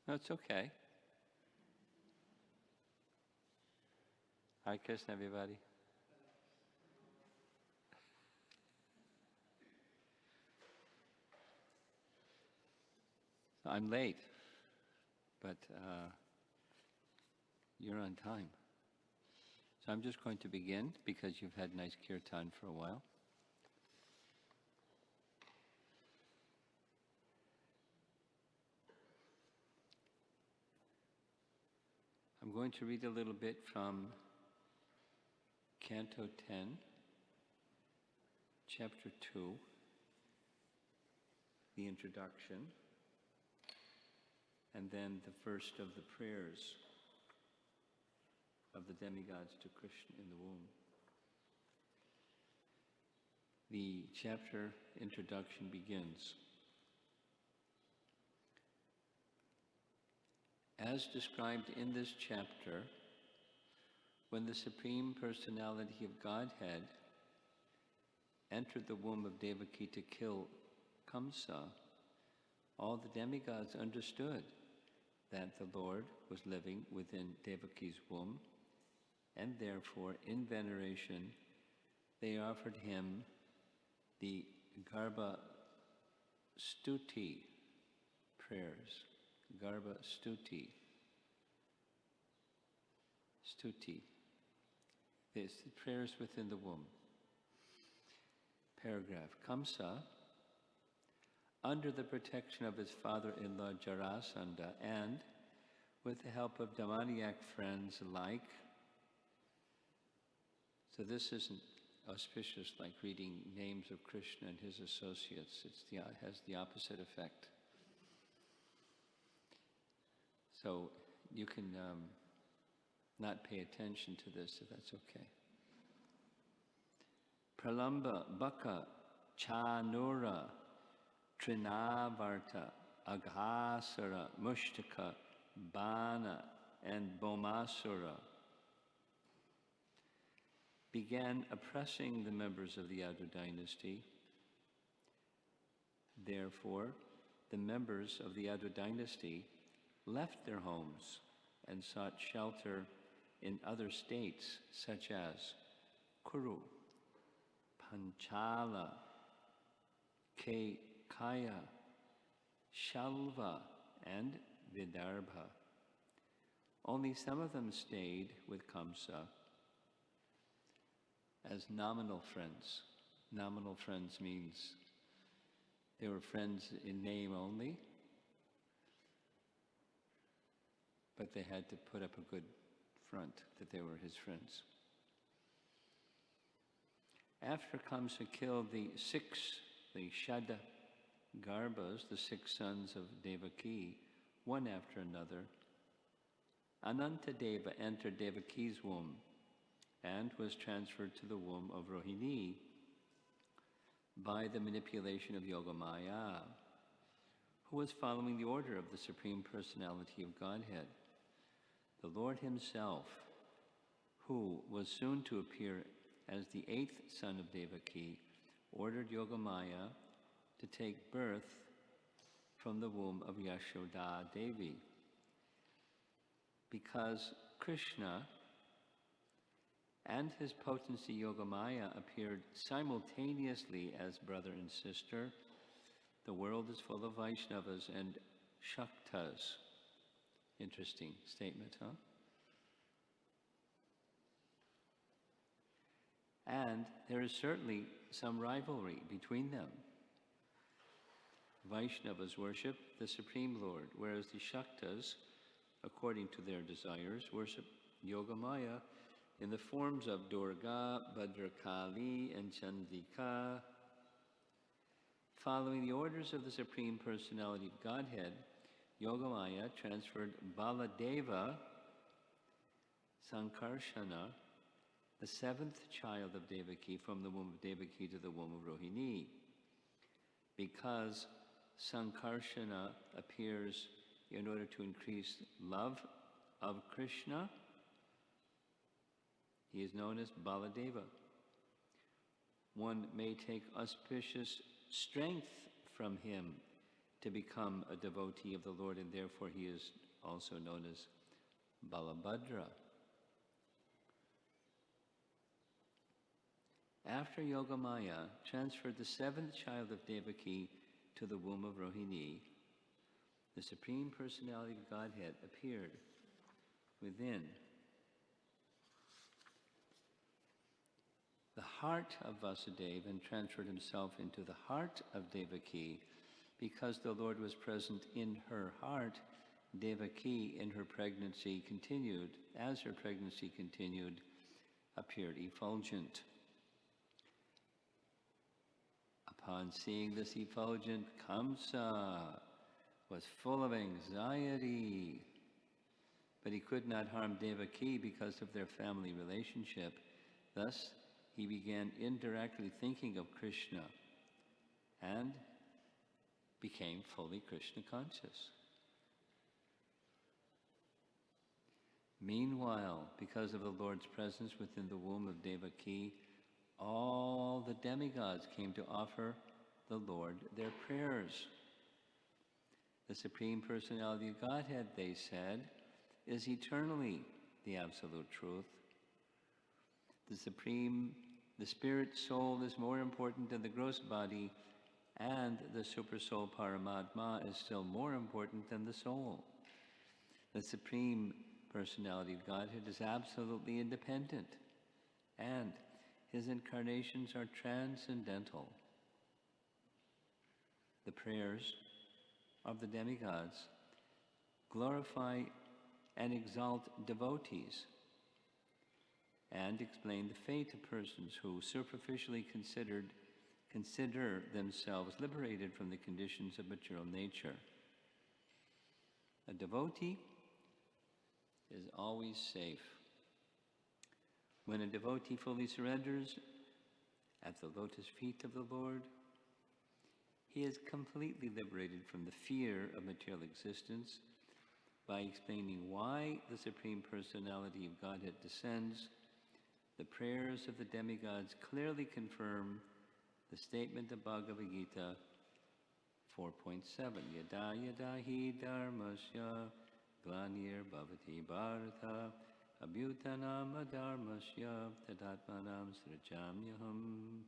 That's okay. Hare Krishna, everybody. I'm late, but you're on time. So I'm just going to begin because you've had nice kirtan for a while. I'm going to read a little bit from Canto 10, Chapter 2, the introduction, and then the first of the prayers of the demigods to Krishna in the womb. The chapter introduction begins. As described in this chapter, when the Supreme Personality of Godhead entered the womb of Devaki to kill Kamsa, all the demigods understood that the Lord was living within Devaki's womb, and therefore, in veneration, they offered him the Garbha Stuti prayers. Garbha Stuti. Stuti. This, the prayers within the womb. Paragraph. Kamsa, under the protection of his father-in-law Jarasandha and with the help of demoniac friends alike. So this isn't auspicious like reading names of Krishna and his associates. It has the opposite effect. So you can not pay attention to this if that's okay. Pralamba, Baka, Chanura, Trinavarta, Aghasara, Mushtaka, Bana, and Bomasura began oppressing the members of the Yadu dynasty. Therefore, the members of the Yadu dynasty left their homes and sought shelter in other states such as Kuru, Panchala, Kaya, Shalva, and Vidarbha. Only some of them stayed with Kamsa as nominal friends. Nominal friends means they were friends in name only, but they had to put up a good front that they were his friends. After Kamsa killed the Shada Garbhas, the 6 sons of Devaki, one after another, Anantadeva entered Devaki's womb and was transferred to the womb of Rohini by the manipulation of Yogamaya, who was following the order of the Supreme Personality of Godhead. The Lord himself, who was soon to appear as the 8th son of Devaki, ordered Yogamaya to take birth from the womb of Yashoda Devi. Because Krishna and his potency Yogamaya appeared simultaneously as brother and sister, the world is full of Vaishnavas and Shaktas. Interesting statement, huh? And there is certainly some rivalry between them. Vaishnavas worship the Supreme Lord, whereas the Shaktas, according to their desires, worship Yogamaya in the forms of Durga, Bhadrakali, and Chandika. Following the orders of the Supreme Personality of Godhead, Yogamaya transferred Baladeva Sankarshana, the 7th child of Devaki, from the womb of Devaki to the womb of Rohini. Because Sankarshana appears in order to increase love of Krishna, he is known as Baladeva. One may take auspicious strength from him to become a devotee of the Lord, and therefore he is also known as Balabhadra. After Yogamaya transferred the seventh child of Devaki to the womb of Rohini, the Supreme Personality of Godhead appeared within the heart of Vasudeva and transferred himself into the heart of Devaki. Because the Lord was present in her heart, Devaki in her pregnancy continued, as her pregnancy continued, appeared effulgent. Upon seeing this effulgent, Kamsa was full of anxiety, but he could not harm Devaki because of their family relationship. Thus, he began indirectly thinking of Krishna and became fully Krishna conscious. Meanwhile, because of the Lord's presence within the womb of Devaki, all the demigods came to offer the Lord their prayers. The Supreme Personality of Godhead, they said, is eternally the absolute truth. The spirit soul is more important than the gross body, and the super soul Paramatma is still more important than the soul. The Supreme Personality of Godhead is absolutely independent, and his incarnations are transcendental. The prayers of the demigods glorify and exalt devotees and explain the fate of persons who superficially consider themselves liberated from the conditions of material nature. A devotee is always safe. When a devotee fully surrenders at the lotus feet of the Lord, he is completely liberated from the fear of material existence by explaining why the Supreme Personality of Godhead descends. The prayers of the demigods clearly confirm the statement of Bhagavad Gita 4.7. Yada yada hi dharmasya glanir bhavati bharata abhyutanam adharmasya tadatmanam srajamyaham.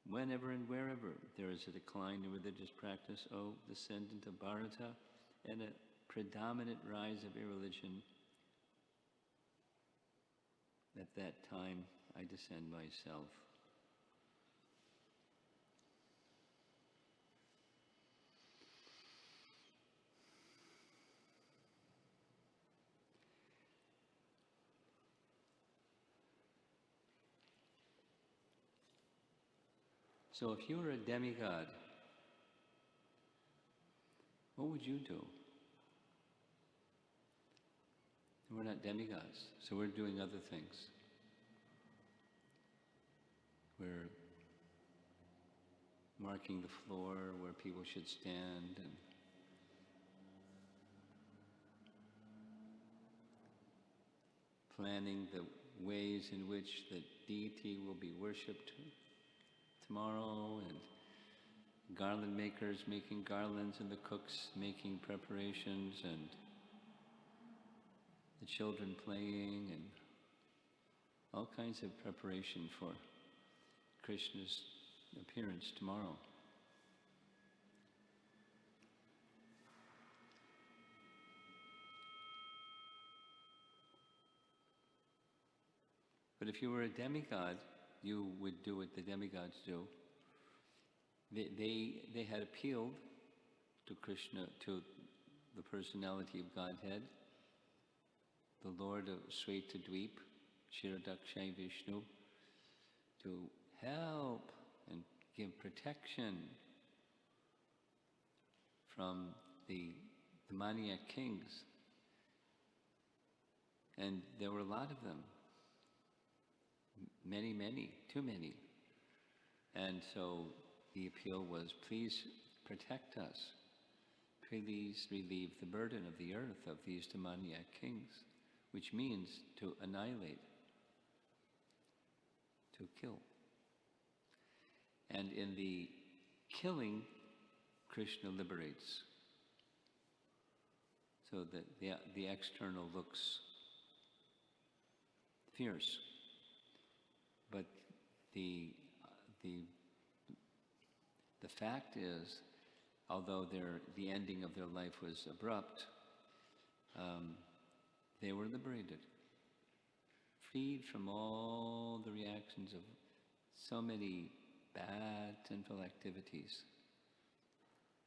Whenever and wherever there is a decline in religious practice, O descendant of Bharata, and a predominant rise of irreligion, at that time I descend myself. So if you were a demigod, what would you do? We're not demigods, so we're doing other things. We're marking the floor where people should stand and planning the ways in which the deity will be worshipped tomorrow, and garland makers making garlands, and the cooks making preparations, and the children playing, and all kinds of preparation for Krishna's appearance tomorrow. But if you were a demigod, you would do what the demigods do. They had appealed to Krishna, to the Personality of Godhead, the Lord of Svetadweep, Kshirodakshay Vishnu, to help and give protection from the demoniac kings. And there were a lot of them. Many, too many. And so the appeal was, please protect us. Please relieve the burden of the earth of these demoniac kings, which means to annihilate, to kill. And in the killing Krishna liberates. So that the external looks fierce, but the fact is, although the ending of their life was abrupt, they were liberated, freed from all the reactions of so many bad sinful activities.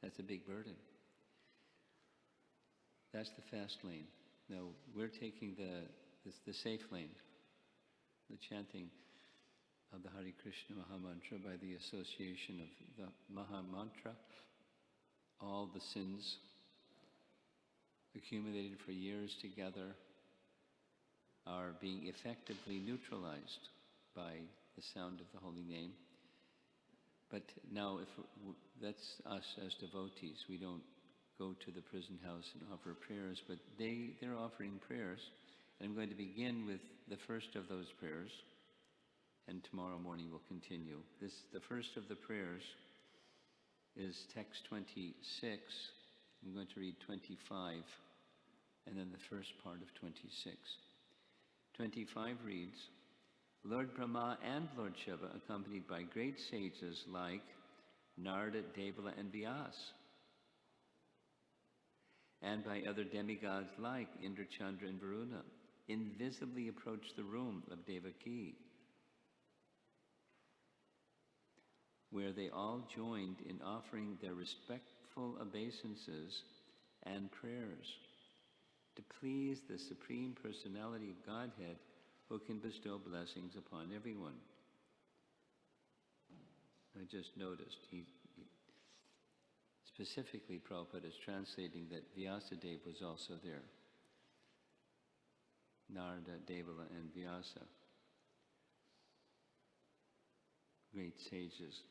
That's a big burden. That's the fast lane. Now we're taking the safe lane, the chanting of the Hare Krishna Maha Mantra by the association of the Maha Mantra. All the sins accumulated for years together are being effectively neutralized by the sound of the holy name. But now, that's us as devotees. We don't go to the prison house and offer prayers, but they're offering prayers. And I'm going to begin with the first of those prayers, and tomorrow morning we'll continue. The first of the prayers is text 26. I'm going to read 25, and then the first part of 26. 25 reads, Lord Brahma and Lord Shiva, accompanied by great sages like Narada, Devala, and Vyasa, and by other demigods like Indra, Chandra, and Varuna, invisibly approached the room of Devaki, where they all joined in offering their respectful obeisances and prayers to please the Supreme Personality of Godhead, who can bestow blessings upon everyone. I just noticed, specifically Prabhupada is translating that Vyasadeva was also there. Narada, Devala, and Vyasa. Great sages.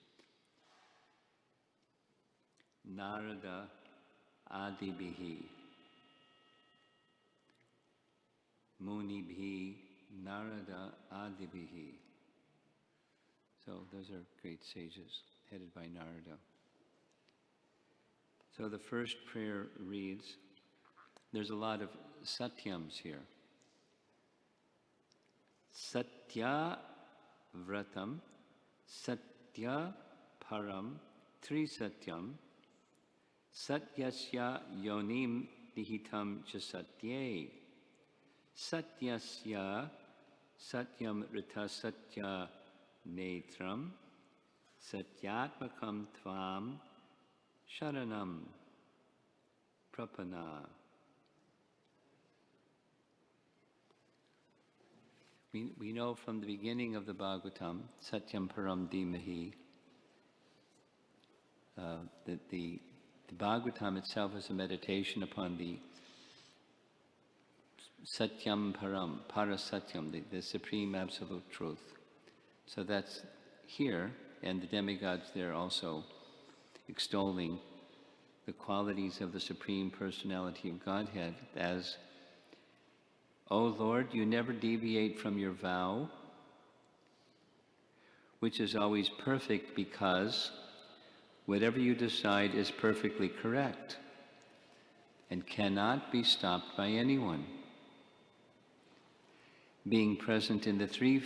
Narada Adibhihi. Munibhi Narada Adibhihi. So those are great sages, headed by Narada. So the first prayer reads, there's a lot of satyams here. Satya Vratam, Satya Param, Tri Satyam, Satyasya Yonim Nihitam Chasatye, Satyasya Satyam Rita Satya Netram, Satyatmakam Tvam Sharanam Prapana. We know from the beginning of the Bhagavatam, Satyam Param Dhimahi, that the Bhagavatam itself is a meditation upon the Satyam Param, Parasatyam, the supreme absolute truth. So that's here, and the demigods there also extolling the qualities of the Supreme Personality of Godhead as, O Lord, you never deviate from your vow, which is always perfect because whatever you decide is perfectly correct and cannot be stopped by anyone. Being present in the three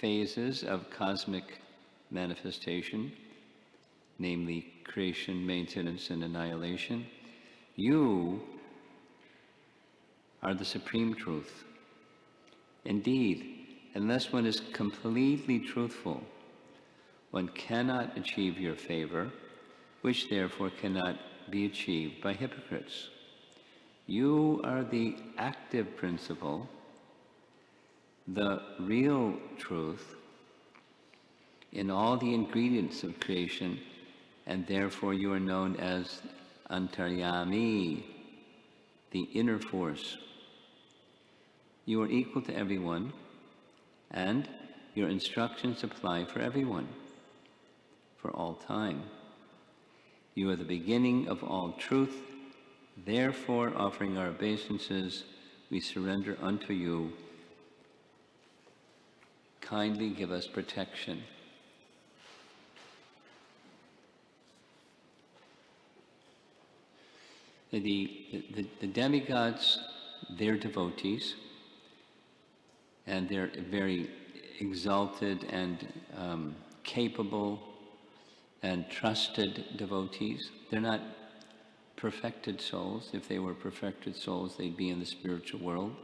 phases of cosmic manifestation, namely creation, maintenance, and annihilation, you are the supreme truth. Indeed, unless one is completely truthful, one cannot achieve your favor, which therefore cannot be achieved by hypocrites. You are the active principle, the real truth in all the ingredients of creation, and therefore you are known as Antaryami, the inner force. You are equal to everyone, and your instructions apply for everyone, for all time. You are the beginning of all truth, therefore offering our obeisances, we surrender unto you. Kindly give us protection. The demigods, they're devotees, and they're very exalted and capable and trusted devotees. They're not perfected souls. If they were perfected souls, they'd be in the spiritual world.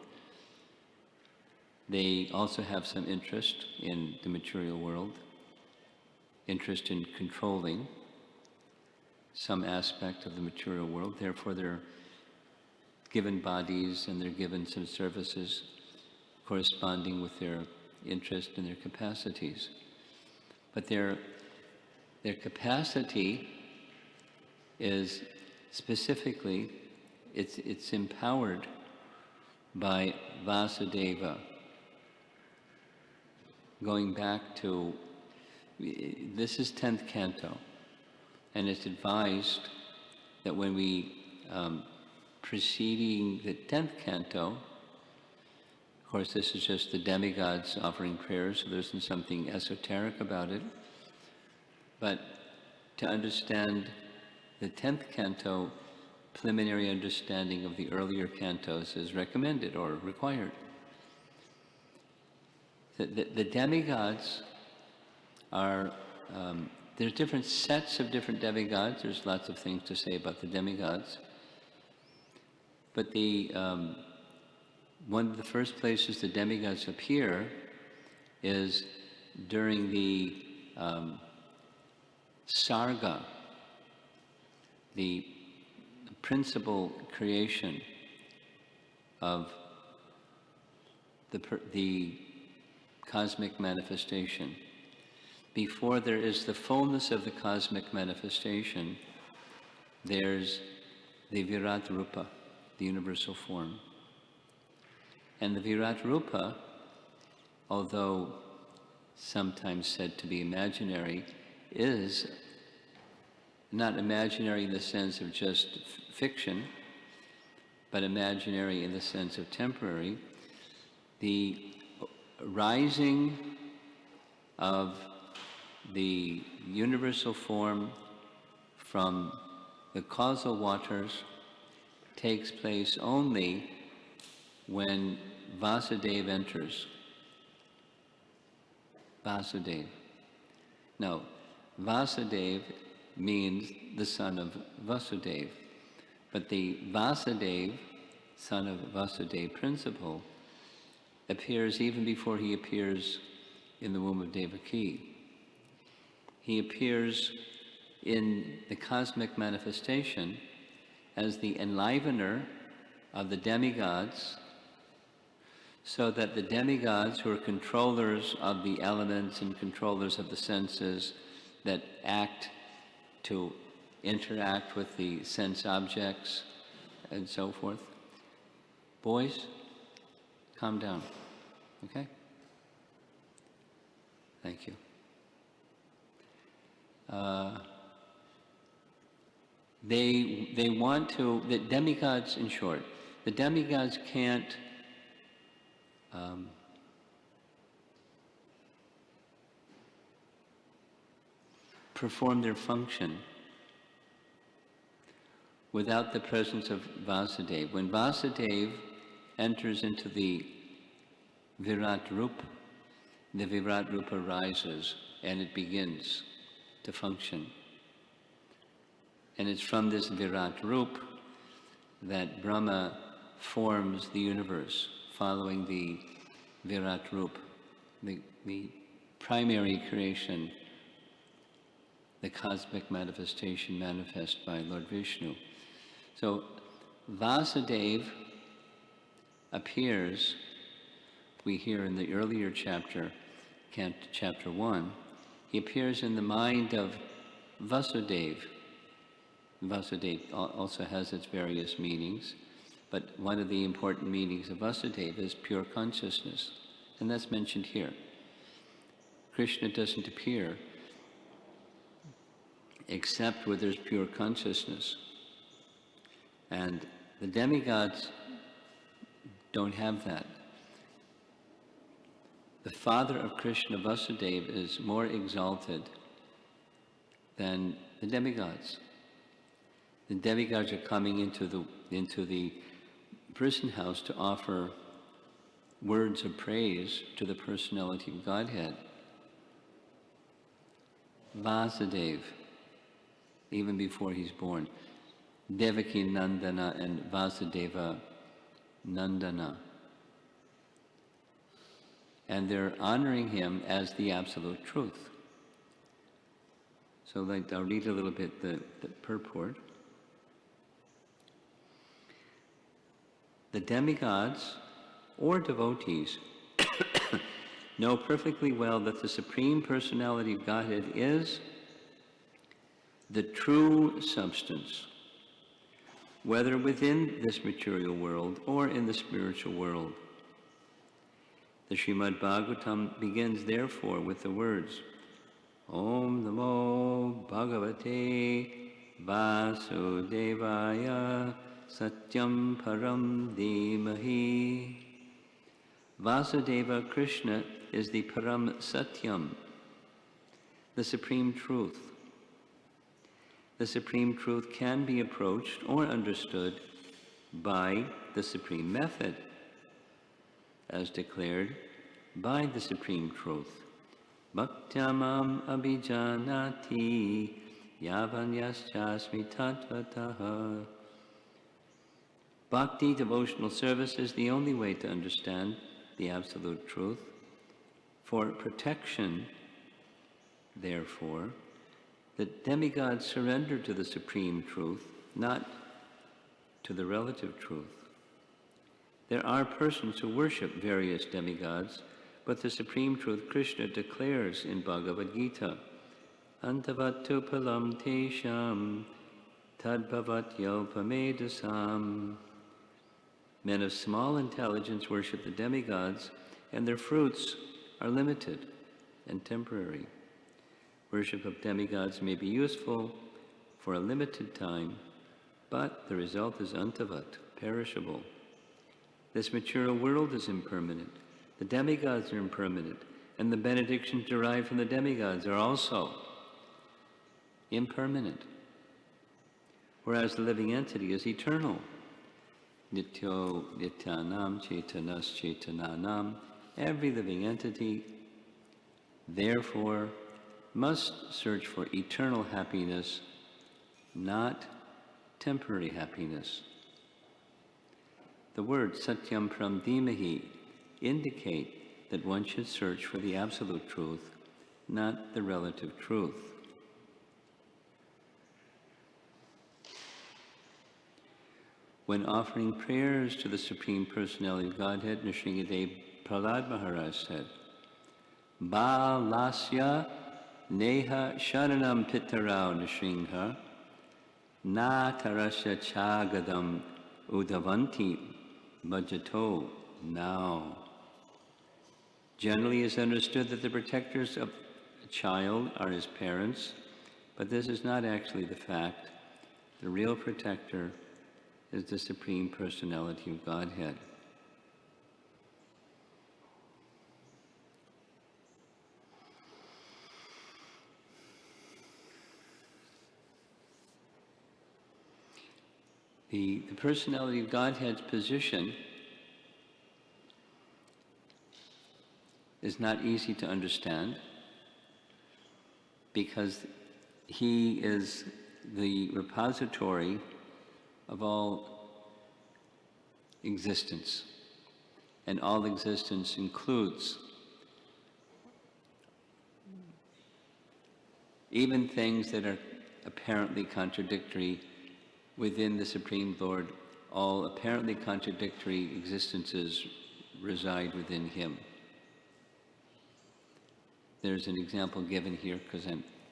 They also have some interest in the material world, interest in controlling some aspect of the material world. Therefore, they're given bodies and they're given some services corresponding with their interest and their capacities. But their capacity is specifically, it's empowered by Vasudeva. Going back to, this is 10th canto, and it's advised that when we, preceding the 10th canto, of course this is just the demigods offering prayers, so there isn't something esoteric about it, but to understand the 10th canto, preliminary understanding of the earlier cantos is recommended or required. The demigods are, there's different sets of different demigods. There's lots of things to say about the demigods. But one of the first places the demigods appear is during the Sarga, the principal creation of the cosmic manifestation. Before there is the fullness of the cosmic manifestation, there's the Virat Rupa, the universal form. And the Virat Rupa, although sometimes said to be imaginary, is not imaginary in the sense of just fiction, but imaginary in the sense of temporary. The rising of the universal form from the causal waters takes place only when Vasudeva enters. Vasudeva. Now, Vasudeva means the son of Vasudeva, but the Vasudeva, son of Vasudeva principle, appears even before he appears in the womb of Devaki. He appears in the cosmic manifestation as the enlivener of the demigods, so that the demigods, who are controllers of the elements and controllers of the senses that act to interact with the sense objects and so forth. Boys, calm down, okay? Thank you. They want to, the demigods, in short, the demigods can't perform their function without the presence of Vasudeva. When Vasudeva enters into the Virat Rupa, the Virat Rupa rises and it begins to function. And it's from this Virat Rupa that Brahma forms the universe, following the Virat Rupa, the primary creation, the cosmic manifestation manifest by Lord Vishnu. So Vasudeva appears, we hear in the earlier chapter, chapter 1, he appears in the mind of Vasudeva. Vasudeva also has its various meanings, but one of the important meanings of Vasudeva is pure consciousness, and that's mentioned here. Krishna doesn't appear except where there's pure consciousness. And the demigods don't have that. The father of Krishna, Vasudeva, is more exalted than the demigods. The demigods are coming into the prison house to offer words of praise to the personality of Godhead. Vasudeva, even before he's born. Devaki Nandana and Vasudeva Nandana. And they're honoring him as the absolute truth. So I'll read a little bit the purport. The demigods or devotees know perfectly well that the Supreme Personality of Godhead is the true substance, whether within this material world or in the spiritual world. The Srimad Bhagavatam begins therefore with the words, Om Namo Bhagavate Vasudevaya Satyam Param Dhimahi. Vasudeva Krishna is the Param Satyam, the Supreme Truth. The Supreme Truth can be approached or understood by the Supreme Method, as declared by the Supreme Truth. Bhaktyamam abhijanati yavanyaschasmi tatvataha. Bhakti, devotional service, is the only way to understand the absolute truth. For protection, therefore, the demigods surrender to the Supreme Truth, not to the relative truth. There are persons who worship various demigods, but the Supreme Truth Krishna declares in Bhagavad Gita, Antavattu palam tesham tadbhavat yopamedasam. Men of small intelligence worship the demigods, and their fruits are limited and temporary. Worship of demigods may be useful for a limited time, but the result is antavat, perishable. This material world is impermanent. The demigods are impermanent, and the benedictions derived from the demigods are also impermanent, whereas the living entity is eternal. Nityo nityanam chetanas chetananam. Every living entity, therefore, must search for eternal happiness, not temporary happiness. The words Satyam Param Dhimahi indicate that one should search for the absolute truth, not the relative truth. When offering prayers to the Supreme Personality of Godhead, Nrsingadev Prahlad Maharaj said, Balasya Neha Sharanam Pitarao Nrsimha Na Tarasya Chagadam Udavanti Bhajato. Now, generally it is understood that the protectors of a child are his parents, but this is not actually the fact. The real protector is the Supreme Personality of Godhead. The Personality of Godhead's position is not easy to understand because he is the repository of all existence, and all existence includes even things that are apparently contradictory within the Supreme Lord. All apparently contradictory existences reside within him. There's an example given here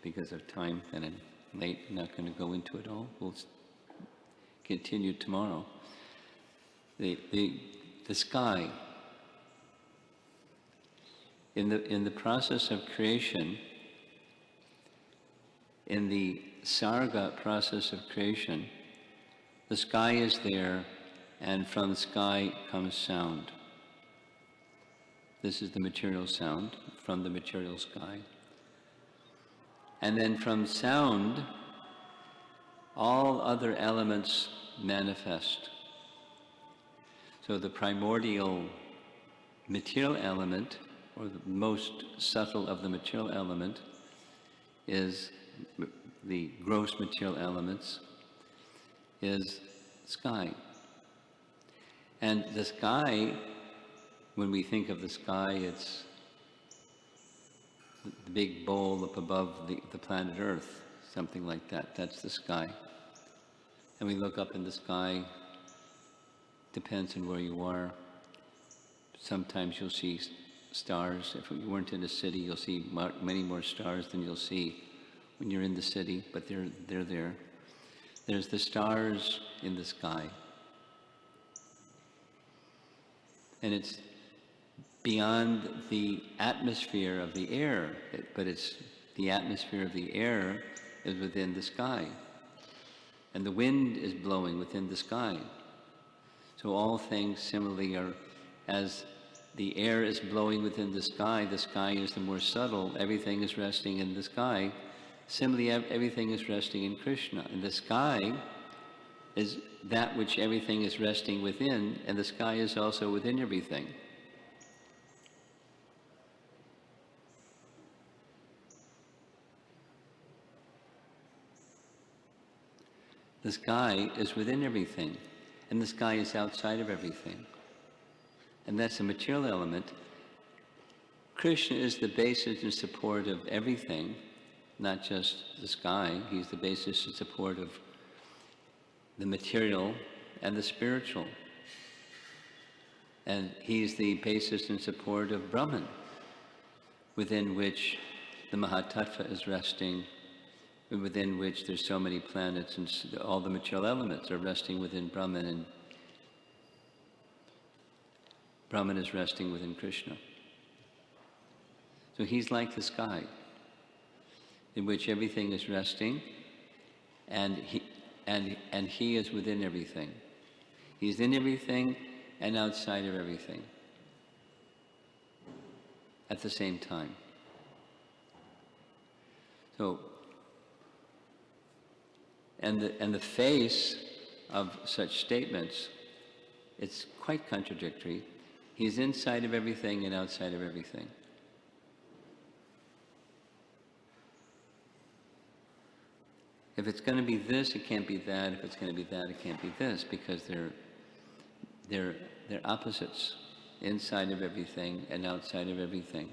because of time and I'm late. I'm not going to go into it all. We'll continue tomorrow. The sky, in the process of creation, in the sarga process of creation, the sky is there, and from the sky comes sound. This is the material sound from the material sky. And then from sound, all other elements manifest. So the primordial material element, or the most subtle of the material element, is the gross material elements, is sky. And the sky, when we think of the sky, it's the big bowl up above the planet Earth, something like that. That's the sky. And we look up in the sky, depends on where you are. Sometimes you'll see stars. If you weren't in a city, you'll see many more stars than you'll see when you're in the city, but they're there. There's the stars in the sky. And it's beyond the atmosphere of the air, but it's the atmosphere of the air is within the sky. And the wind is blowing within the sky. So all things similarly are, as the air is blowing within the sky is the more subtle, everything is resting in the sky. Similarly, everything is resting in Krishna. And the sky is that which everything is resting within, and the sky is also within everything. The sky is within everything, and the sky is outside of everything. And that's a material element. Krishna is the basis and support of everything, not just the sky. He's the basis and support of the material and the spiritual. And he's the basis and support of Brahman, within which the Mahatattva is resting, within which there's so many planets, and all the material elements are resting within Brahman, and Brahman is resting within Krishna. So he's like the sky, in which everything is resting, and he is within everything. He's in everything and outside of everything at the same time. So, and the face of such statements, it's quite contradictory. He's inside of everything and outside of everything. If it's going to be this, it can't be that. If it's going to be that, it can't be this, because they're opposites, inside of everything and outside of everything.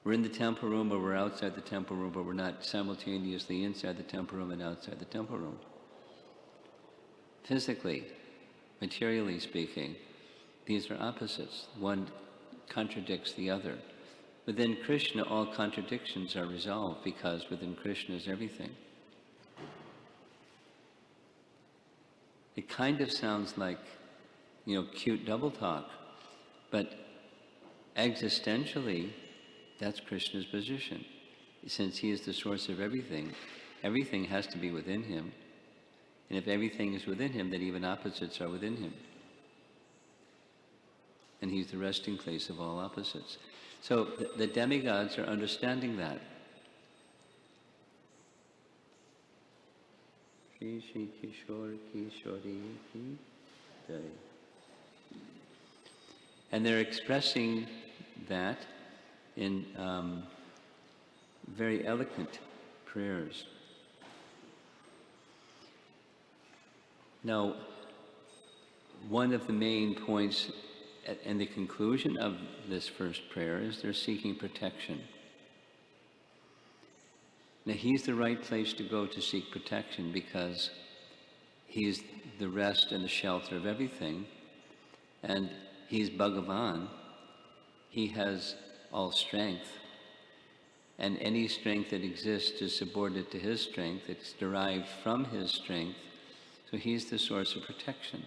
We're in the temple room, or we're outside the temple room, but we're not simultaneously inside the temple room and outside the temple room. Physically, materially speaking, these are opposites. One contradicts the other. Within Krishna, all contradictions are resolved, because within Krishna is everything. It kind of sounds like, cute double talk, but existentially, that's Krishna's position. Since he is the source of everything, everything has to be within him. And if everything is within him, then even opposites are within him. And he's the resting place of all opposites. So the demigods are understanding that. Shri Shri Kishore Kishori Ki Jai. And they're expressing that in very eloquent prayers. Now, one of the main points in the conclusion of this first prayer is they're seeking protection. Now, he's the right place to go to seek protection, because he's the rest and the shelter of everything, and he's Bhagavan. He has all strength, and any strength that exists is subordinate to his strength. It's derived from his strength, so he's the source of protection.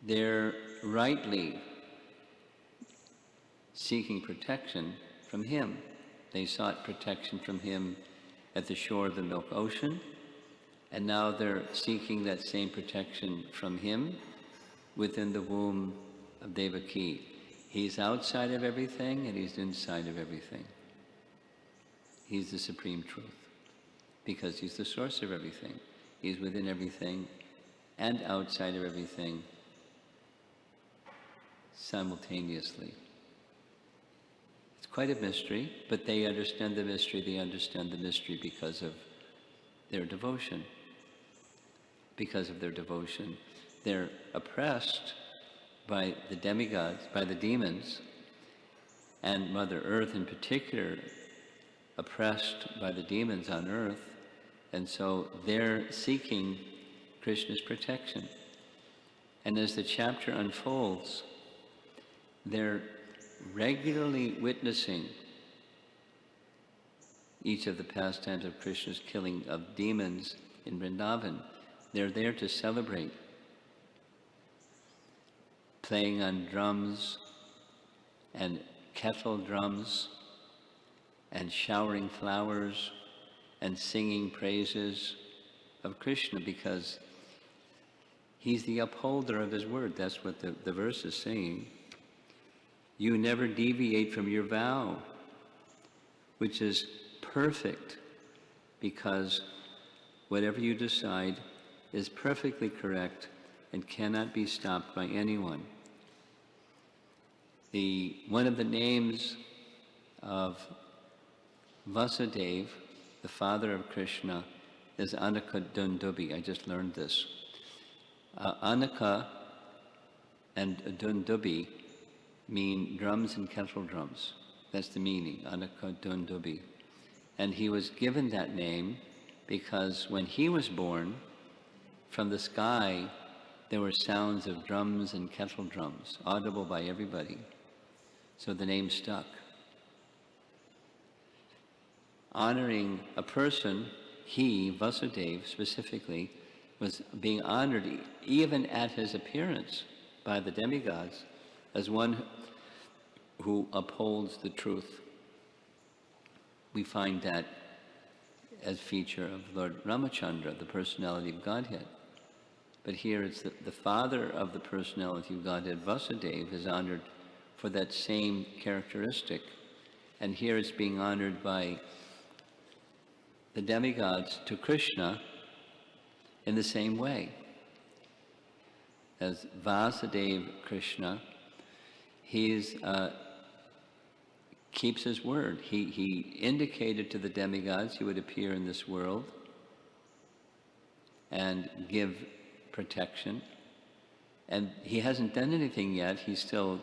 They're rightly seeking protection from him. They sought protection from him at the shore of the Milk Ocean, and now they're seeking that same protection from him within the womb of Devaki. He's outside of everything, and he's inside of everything. He's the supreme truth. because he's the source of everything. He's within everything and outside of everything simultaneously. It's quite a mystery, but they understand the mystery. They understand the mystery because of their devotion. Because of their devotion. They're oppressed by the demigods, by the demons, and Mother Earth in particular, oppressed by the demons on Earth, and so they're seeking Krishna's protection. And as the chapter unfolds, they're regularly witnessing each of the pastimes of Krishna's killing of demons in Vrindavan. They're there to celebrate, playing on drums and kettle drums and showering flowers and singing praises of Krishna because he's the upholder of his word. That's what the verse is saying. You never deviate from your vow, which is perfect because whatever you decide is perfectly correct and cannot be stopped by anyone. One of the names of Vasudeva, the father of Krishna, is Anaka Dundubi. I just learned this. Anaka and Dundubi mean drums and kettle drums. That's the meaning, Anaka Dundubi. And he was given that name because when he was born, from the sky, there were sounds of drums and kettle drums, audible by everybody. So the name stuck. Honoring a person, he, Vasudeva specifically, was being honored even at his appearance by the demigods as one who upholds the truth. We find that as feature of Lord Ramachandra, the personality of Godhead. But here it's the father of the personality of Godhead, Vasudeva, is honored for that same characteristic. And here it's being honored by the demigods to Krishna in the same way. As Vasudeva Krishna, he keeps his word. He indicated to the demigods he would appear in this world and give protection. And he hasn't done anything yet. He's still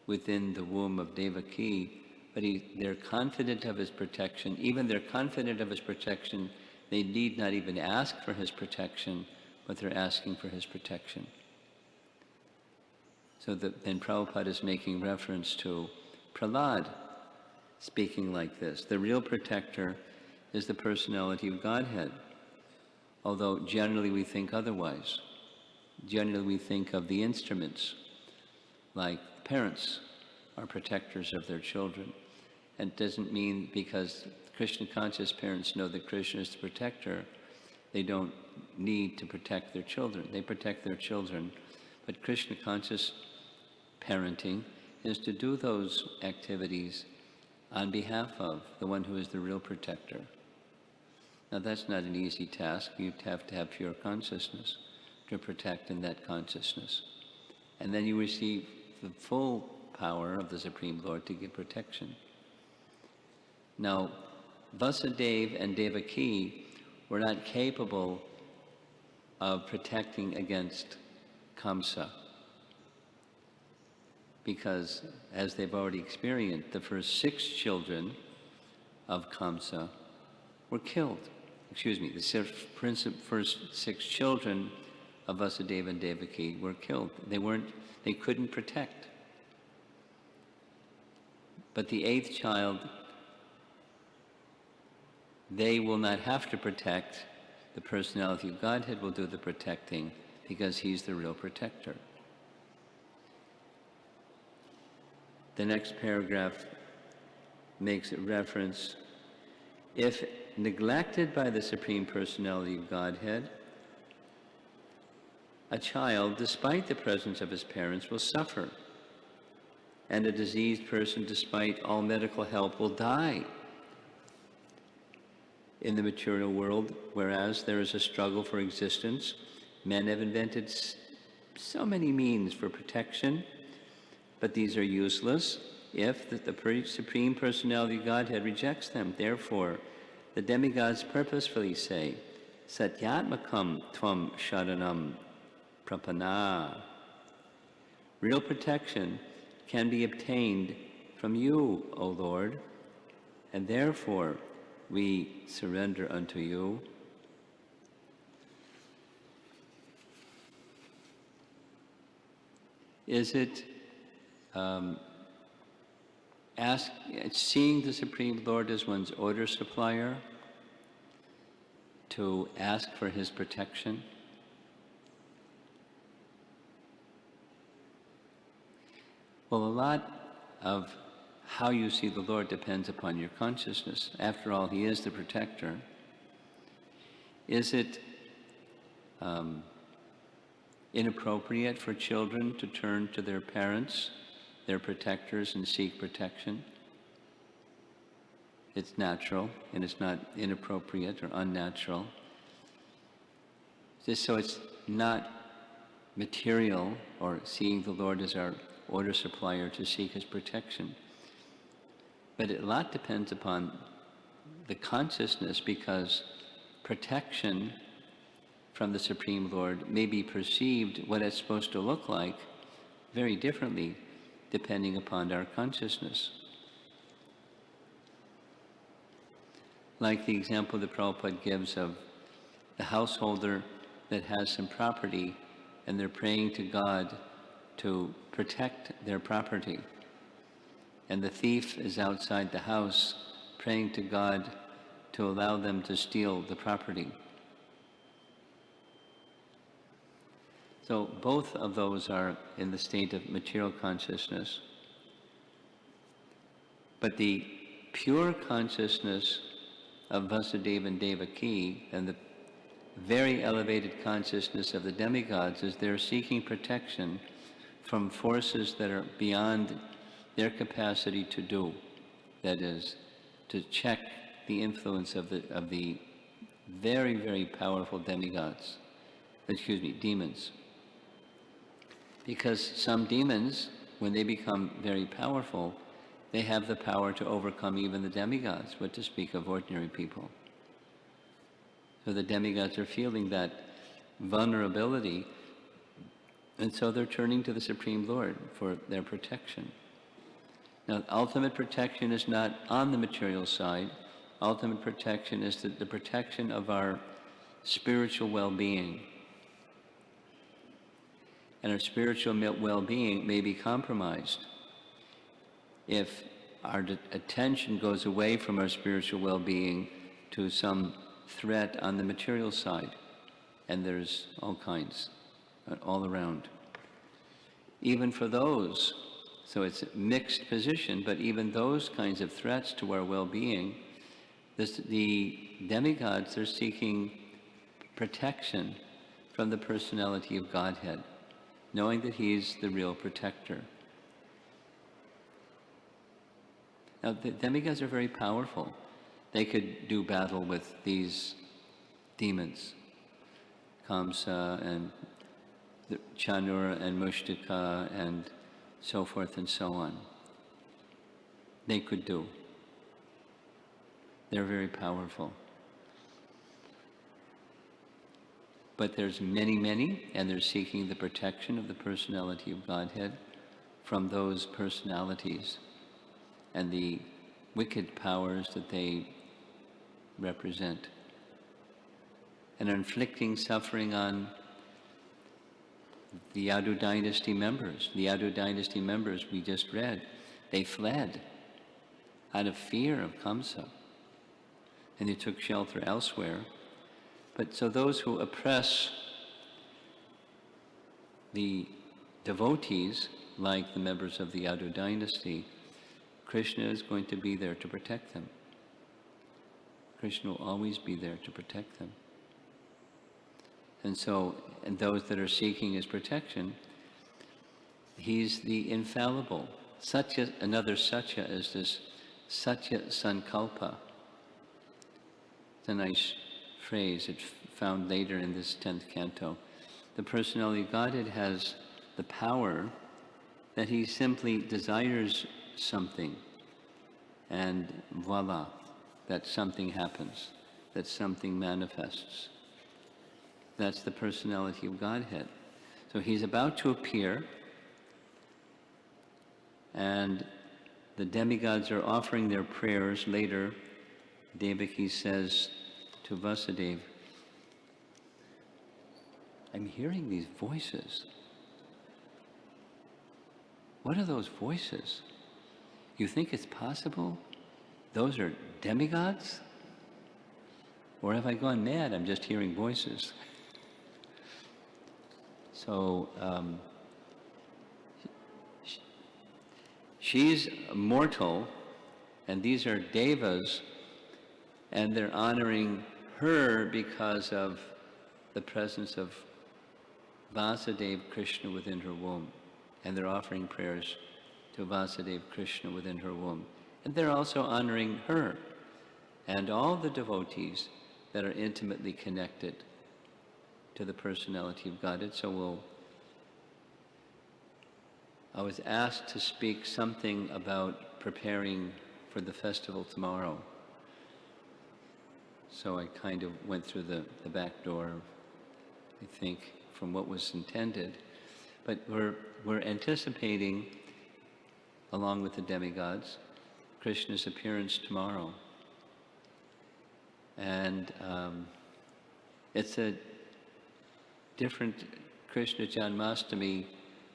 within the womb of Devaki, but they're confident of his protection. Even they're confident of his protection, they need not even ask for his protection, but they're asking for his protection. So then Prabhupada is making reference to Prahlad speaking like this. The real protector is the personality of Godhead, although generally we think otherwise. Generally we think of the instruments, like parents are protectors of their children. And it doesn't mean because Krishna conscious parents know that Krishna is the protector, they don't need to protect their children. They protect their children, but Krishna conscious parenting is to do those activities on behalf of the one who is the real protector. Now that's not an easy task. You have to have pure consciousness to protect in that consciousness. And then you receive the full power of the Supreme Lord to give protection. Now, Vasudeva and Devaki were not capable of protecting against Kamsa, because, as they've already experienced, the first 6 children of Kamsa were killed. The first 6 children of Vasudeva and Devaki were killed. They couldn't protect. But the 8th child, they will not have to protect. The personality of Godhead will do the protecting because he's the real protector. The next paragraph makes a reference. If neglected by the Supreme Personality of Godhead, a child, despite the presence of his parents, will suffer. And a diseased person, despite all medical help, will die. in the material world, whereas there is a struggle for existence. Men have invented so many means for protection, but these are useless if the Supreme Personality of Godhead rejects them. Therefore, the demigods purposefully say, Satyatmakam tvam sharanam prapana. Real protection can be obtained from you, O Lord, and therefore we surrender unto you. Is it seeing the Supreme Lord as one's order supplier to ask for his protection? Well, a lot of how you see the Lord depends upon your consciousness. After all, he is the protector. Is it inappropriate for children to turn to their parents, their protectors, and seek protection? It's natural, and it's not inappropriate or unnatural. So it's not material, or seeing the Lord as our order supplier to seek his protection. But a lot depends upon the consciousness, because protection from the Supreme Lord may be perceived, what it's supposed to look like, very differently depending upon our consciousness. Like the example that Prabhupada gives of the householder that has some property and they're praying to God to protect their property. And the thief is outside the house praying to God to allow them to steal the property. So both of those are in the state of material consciousness. But the pure consciousness of Vasudeva and Devaki and the very elevated consciousness of the demigods is they're seeking protection from forces that are beyond their capacity to do. That is, to check the influence of the very, very powerful demons. Because some demons, when they become very powerful, they have the power to overcome even the demigods, what to speak of ordinary people. So the demigods are feeling that vulnerability, and so they're turning to the Supreme Lord for their protection. Now, ultimate protection is not on the material side. Ultimate protection is the protection of our spiritual well-being. And our spiritual well-being may be compromised if our attention goes away from our spiritual well-being to some threat on the material side. And there's all kinds, all around. Even for those, so it's a mixed position, but even those kinds of threats to our well-being, the demigods are seeking protection from the personality of Godhead, knowing that he's the real protector. Now, the demigods are very powerful. They could do battle with these demons, Kamsa and Chanura and Mushtika and so forth and so on. They could do. They're very powerful. But there's many, and they're seeking the protection of the personality of Godhead from those personalities and the wicked powers that they represent, and are inflicting suffering on the Yadu dynasty members. The Yadu dynasty members we just read, they fled out of fear of Kamsa, and they took shelter elsewhere. But so those who oppress the devotees, like the members of the Yadu dynasty, Krishna is going to be there to protect them. Krishna will always be there to protect them. And so, and those that are seeking his protection, he's the infallible. Satya, another Satya is this Satya Sankalpa. It's a nice phrase. It's found later in this 10th canto. The personality of Godhead has the power that he simply desires something, and voila, that something happens, that something manifests. That's the personality of Godhead. So he's about to appear, and the demigods are offering their prayers. Later, Devaki says to Vasudeva, I'm hearing these voices. What are those voices? You think it's possible? Those are demigods? Or have I gone mad? I'm just hearing voices. So, she's mortal, and these are devas, and they're honoring her because of the presence of Vasudeva Krishna within her womb. And they're offering prayers to Vasudeva Krishna within her womb. And they're also honoring her and all the devotees that are intimately connected to the personality of Godhead. So I was asked to speak something about preparing for the festival tomorrow. So I kind of went through the back door, I think, from what was intended. But we're anticipating, along with the demigods, Krishna's appearance tomorrow. And it's a different Krishna Janmashtami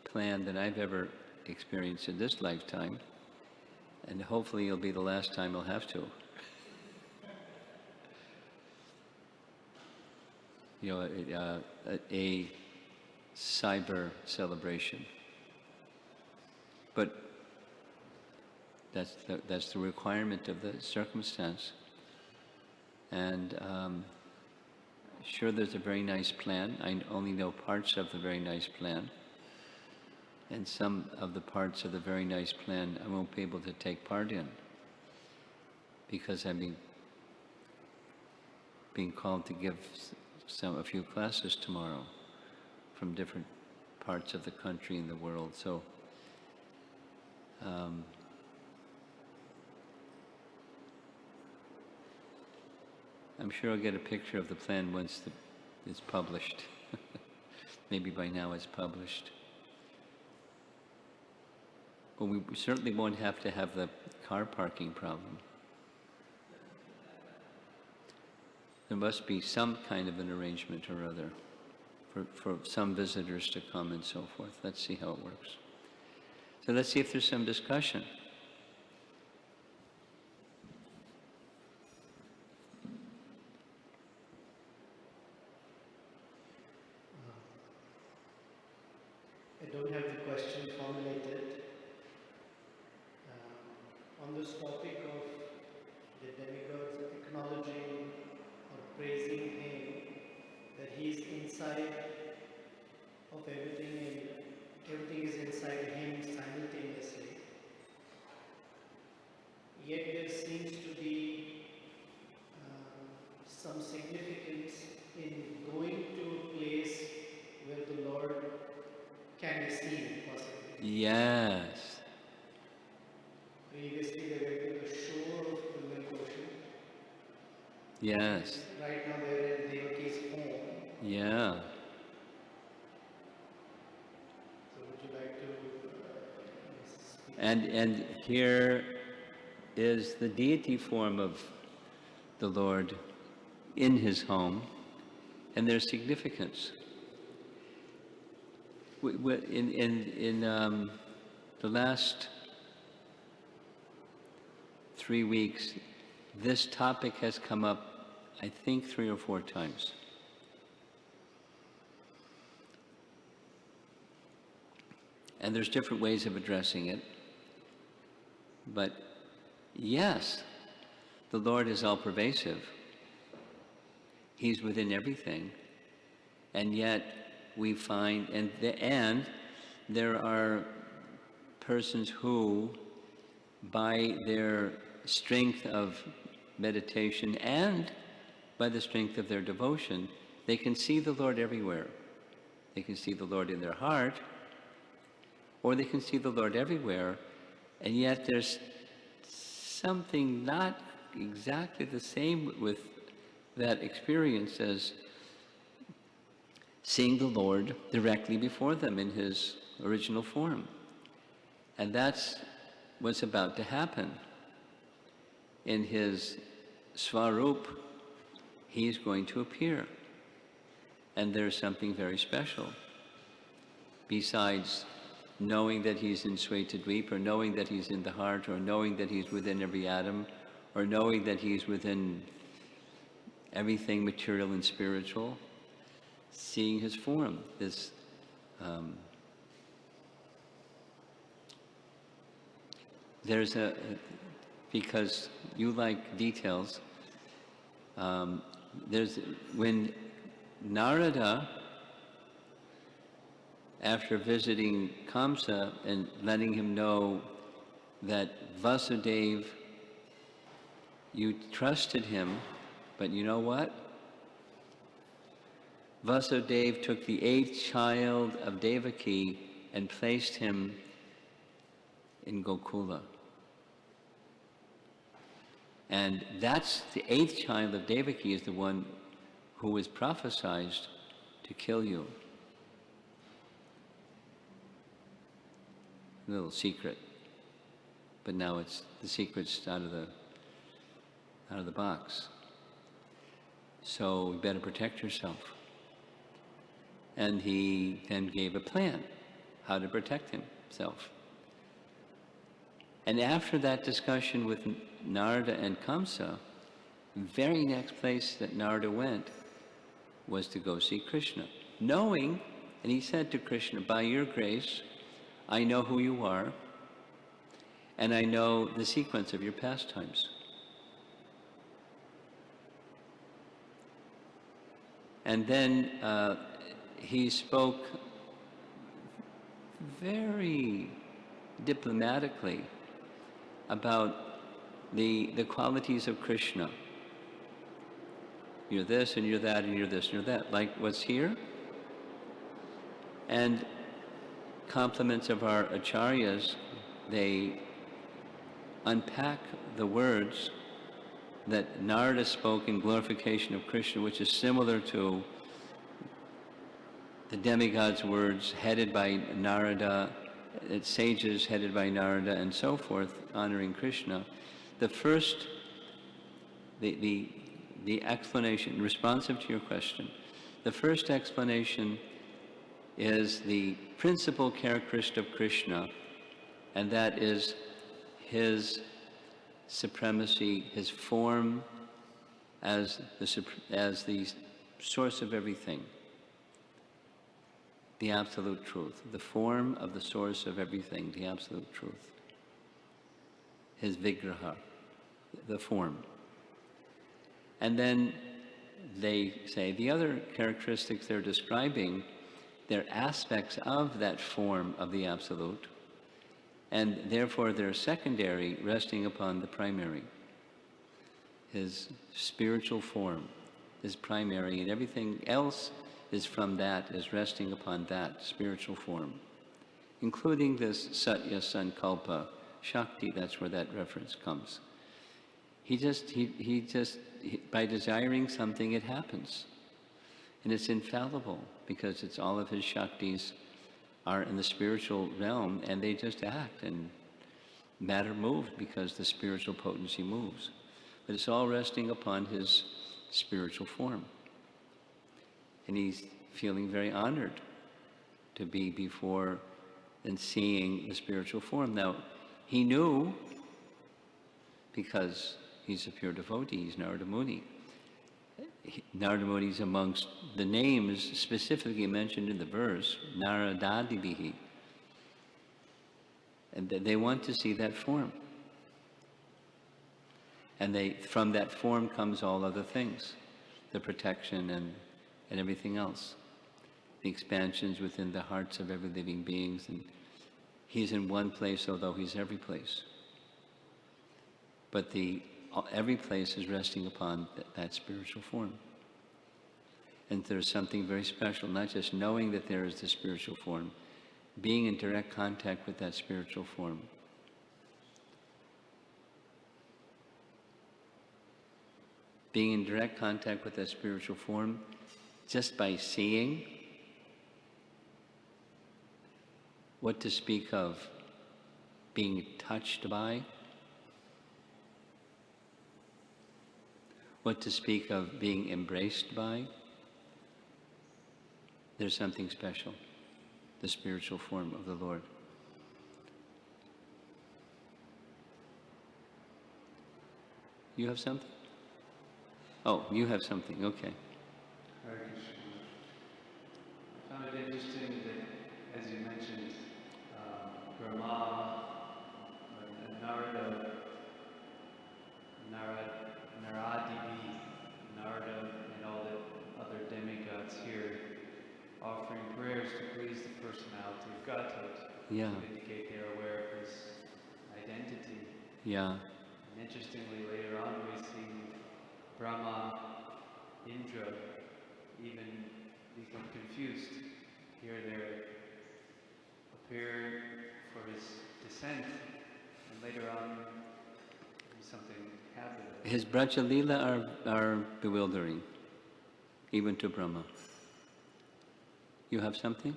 plan than I've ever experienced in this lifetime. And hopefully it'll be the last time I'll have to. You know, a cyber celebration. But that's the requirement of the circumstance. And sure, there's a very nice plan. I only know parts of the very nice plan. And some of the parts of the very nice plan I won't be able to take part in, because I'm being called to give a few classes tomorrow from different parts of the country and the world. So I'm sure I'll get a picture of the plan once it's published. Maybe by now it's published. But we certainly won't have to have the car parking problem. There must be some kind of an arrangement or other for some visitors to come and so forth. Let's see how it works. So let's see if there's some discussion. I don't have the question formulated. On this topic of the demigods acknowledging or praising him, that he's inside of everything and everything is inside him simultaneously. Yet there seems to be some significance in going to a place where the Lord can be seen, possibly. Yes. Previously they were to the shore of the Indian Ocean. Yes. Right now they're in Devaki's home. Yeah. So would you like to speak? And here is the deity form of the Lord in his home, and there's significance. In the last 3 weeks, this topic has come up, I think, 3 or 4 times. And there's different ways of addressing it. But yes, the Lord is all-pervasive. He's within everything. And yet we find, and there are persons who, by their strength of meditation and by the strength of their devotion, they can see the Lord everywhere. They can see the Lord in their heart, or they can see the Lord everywhere, and yet there's something not exactly the same with that experience as seeing the Lord directly before them in his original form. And that's what's about to happen. In his Svarup, he's going to appear. And there's something very special. Besides knowing that he's in Svetadweep, or knowing that he's in the heart, or knowing that he's within every atom, or knowing that he's within everything material and spiritual, seeing his form, this there's because you like details, there's, when Narada, after visiting Kamsa and letting him know that Vasudeva, you trusted him, but you know what? Vasudeva took the 8th child of Devaki and placed him in Gokula. And that's the 8th child of Devaki is the one who was prophesied to kill you. A little secret, but now it's the secret's out of the box. So you better protect yourself. And he then gave a plan how to protect himself. And after that discussion with Narada and Kamsa, the very next place that Narada went was to go see Krishna, knowing, and he said to Krishna, by your grace, I know who you are, and I know the sequence of your pastimes. And then he spoke very diplomatically about the qualities of Krishna. You're this, and you're that, and you're this, and you're that, like what's here. And compliments of our acharyas, they unpack the words that Narada spoke in glorification of Krishna, which is similar to the demigods' words headed by Narada, sages headed by Narada, and so forth, honoring Krishna. The first, the explanation, responsive to your question, the first explanation is the principal characteristic of Krishna, and that is his supremacy, his form as the source of everything, the absolute truth, the form of the source of everything, the absolute truth, his vigraha, the form. And then they say the other characteristics they're describing, they're aspects of that form of the absolute, and therefore they're secondary, resting upon the primary. His spiritual form is primary, and everything else is from that, is resting upon that spiritual form, including this Satya Sankalpa Shakti. That's where that reference comes. He just, by desiring something, it happens. And it's infallible, because it's all of his Shaktis are in the spiritual realm, and they just act, and matter moves because the spiritual potency moves. But it's all resting upon his spiritual form. And he's feeling very honored to be before and seeing the spiritual form. Now, he knew, because he's a pure devotee, he's Narada Muni. Narada Muni is amongst the names specifically mentioned in the verse, Naradadibihi. And they want to see that form. And from that form comes all other things, the protection and everything else, the expansions within the hearts of every living beings. And he's in one place, although he's every place. But the every place is resting upon that spiritual form. And there's something very special, not just knowing that there is the spiritual form, being in direct contact with that spiritual form. Being in direct contact with that spiritual form just by seeing, what to speak of being touched by, what to speak of being embraced by. There's something special, the spiritual form of the Lord. You have something? Oh, you have something, okay. Hare Krishna. I found it interesting that, as you mentioned, Brahma, Narada, and all the other demigods here offering prayers to please the personality of Godhead. Yeah. To indicate they're aware of his identity. Yeah. And interestingly, later on we see Brahma, Indra, even become confused. Here they appear for his descent, and later on something happened. His Braja Leela are bewildering, even to Brahma. You have something?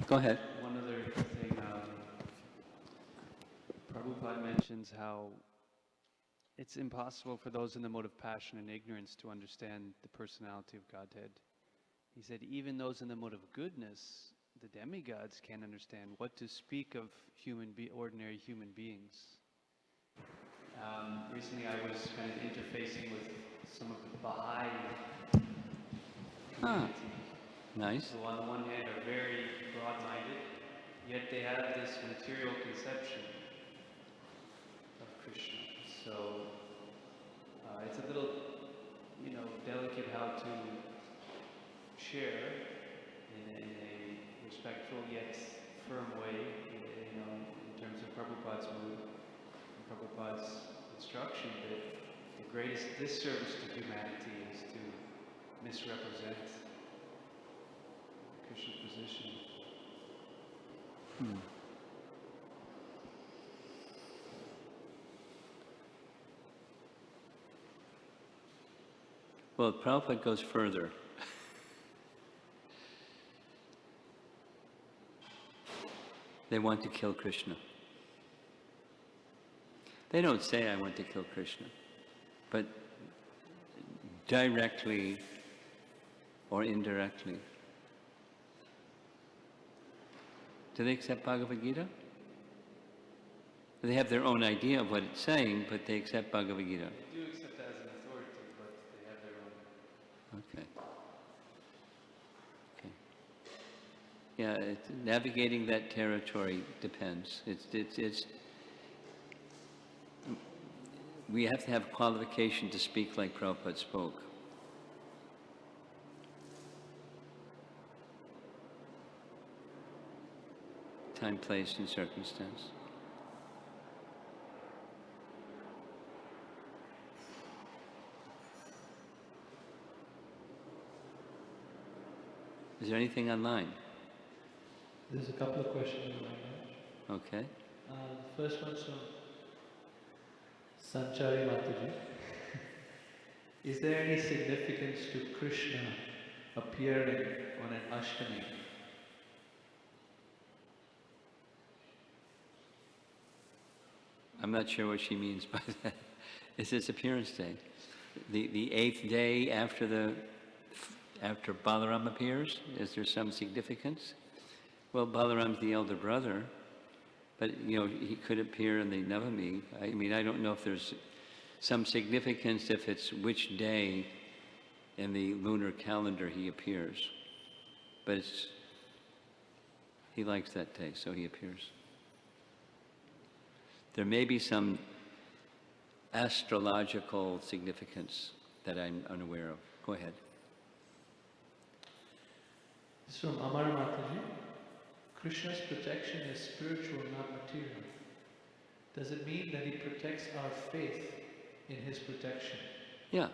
Go ahead. One other thing, Prabhupada mentions how it's impossible for those in the mode of passion and ignorance to understand the personality of Godhead. He said even those in the mode of goodness, the demigods, can't understand what to speak of ordinary human beings. Recently I was kind of interfacing with some of the Baha'i community. Nice. So on the one hand are very broad-minded, yet they have this material conception of Krishna. So it's a little, delicate how to share in a respectful yet firm way, in terms of Prabhupada's mood and Prabhupada's instruction that the greatest disservice to humanity is to misrepresent Krishna's position. Well, Prabhupada goes further. They want to kill Krishna. They don't say, I want to kill Krishna, but directly or indirectly. Do they accept Bhagavad Gita? They have their own idea of what it's saying, but they accept Bhagavad Gita. They do accept that as an authority, but they have their own. Okay. Yeah, navigating that territory depends. We have to have qualification to speak like Prabhupada spoke. Time, place, and circumstance. Is there anything online? There's a couple of questions online. Okay. The first one's from Sanchari Mataji. Is there any significance to Krishna appearing on an Ashtami? I'm not sure what she means by that. It's his appearance day. The 8th day after Balaram appears, is there some significance? Well, Balaram's the elder brother, but he could appear in the Navami. I mean, I don't know if there's some significance if it's which day in the lunar calendar he appears. But he likes that day, so he appears. There may be some astrological significance that I'm unaware of. Go ahead. This is from Amar Mataji. Krishna's protection is spiritual, not material. Does it mean that he protects our faith in his protection Yeah,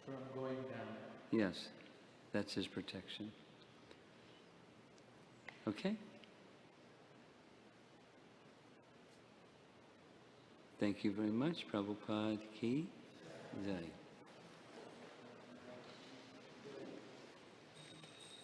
from going down? yes, that's his protection. Okay? Thank you very much, Prabhupada Ki Jai.